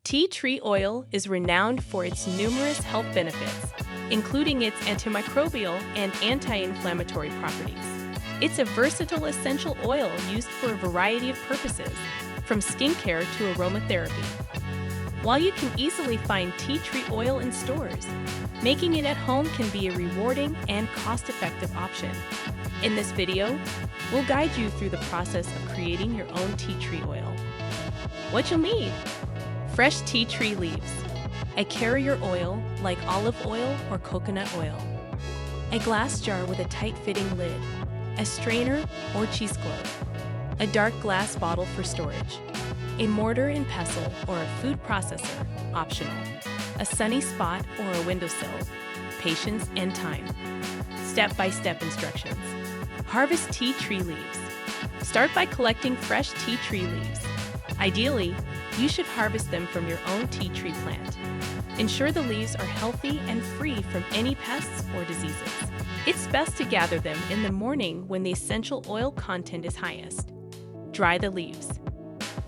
Tea tree oil is renowned for its numerous health benefits, including its antimicrobial and anti-inflammatory properties. It's a versatile essential oil used for a variety of purposes, from skincare to aromatherapy. While you can easily find tea tree oil in stores, making it at home can be a rewarding and cost-effective option. In this video, we'll guide you through the process of creating your own tea tree oil. What you'll need: fresh tea tree leaves, a carrier oil like olive oil or coconut oil, a glass jar with a tight-fitting lid, a strainer or cheesecloth, a dark glass bottle for storage, a mortar and pestle or a food processor, optional, a sunny spot or a windowsill, patience and time. Step-by-step instructions. Harvest tea tree leaves. Start by collecting fresh tea tree leaves. Ideally, you should harvest them from your own tea tree plant. Ensure the leaves are healthy and free from any pests or diseases. It's best to gather them in the morning when the essential oil content is highest. Dry the leaves.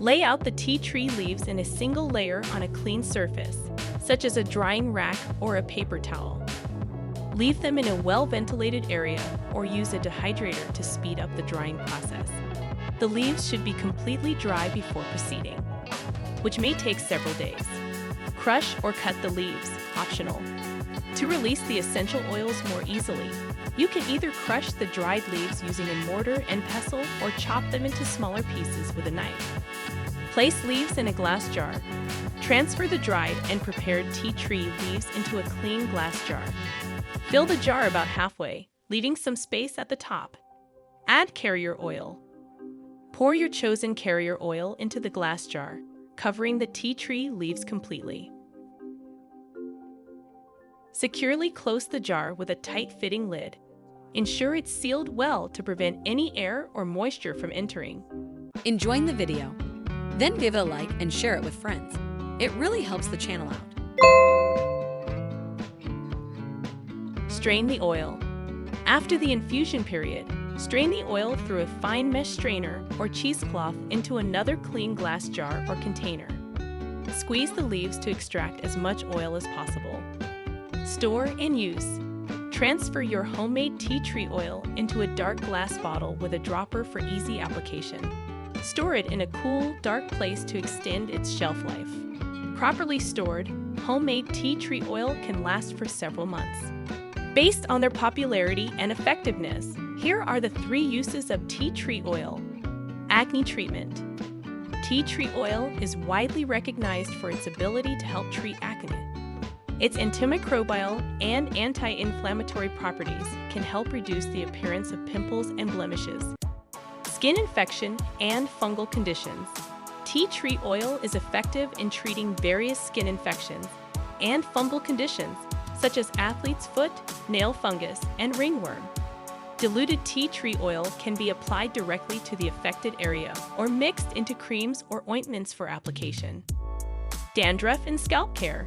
Lay out the tea tree leaves in a single layer on a clean surface, such as a drying rack or a paper towel. Leave them in a well-ventilated area or use a dehydrator to speed up the drying process. The leaves should be completely dry before proceeding, which may take several days. Crush or cut the leaves, optional. To release the essential oils more easily, you can either crush the dried leaves using a mortar and pestle or chop them into smaller pieces with a knife. Place leaves in a glass jar. Transfer the dried and prepared tea tree leaves into a clean glass jar. Fill the jar about halfway, leaving some space at the top. Add carrier oil. Pour your chosen carrier oil into the glass jar, covering the tea tree leaves completely. Securely close the jar with a tight-fitting lid. Ensure it's sealed well to prevent any air or moisture from entering. Enjoying the video? Then give it a like and share it with friends. It really helps the channel out. Strain the oil. After the infusion period, strain the oil through a fine mesh strainer or cheesecloth into another clean glass jar or container. Squeeze the leaves to extract as much oil as possible. Store and use. Transfer your homemade tea tree oil into a dark glass bottle with a dropper for easy application. Store it in a cool, dark place to extend its shelf life. Properly stored, homemade tea tree oil can last for several months. Based on their popularity and effectiveness, here are the 3 uses of tea tree oil. Acne treatment. Tea tree oil is widely recognized for its ability to help treat acne. Its antimicrobial and anti-inflammatory properties can help reduce the appearance of pimples and blemishes. Skin infection and fungal conditions. Tea tree oil is effective in treating various skin infections and fungal conditions such as athlete's foot, nail fungus, and ringworm. Diluted tea tree oil can be applied directly to the affected area or mixed into creams or ointments for application. Dandruff and scalp care.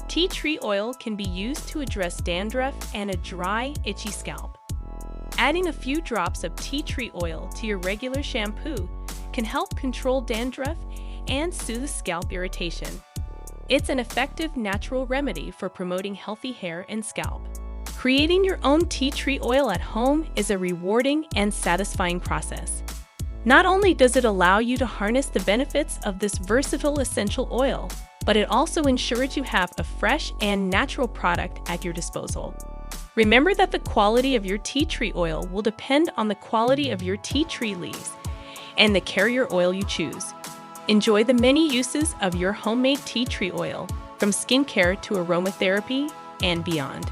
Tea tree oil can be used to address dandruff and a dry, itchy scalp. Adding a few drops of tea tree oil to your regular shampoo can help control dandruff and soothe scalp irritation. It's an effective natural remedy for promoting healthy hair and scalp. Creating your own tea tree oil at home is a rewarding and satisfying process. Not only does it allow you to harness the benefits of this versatile essential oil, but it also ensures you have a fresh and natural product at your disposal. Remember that the quality of your tea tree oil will depend on the quality of your tea tree leaves and the carrier oil you choose. Enjoy the many uses of your homemade tea tree oil, from skincare to aromatherapy and beyond.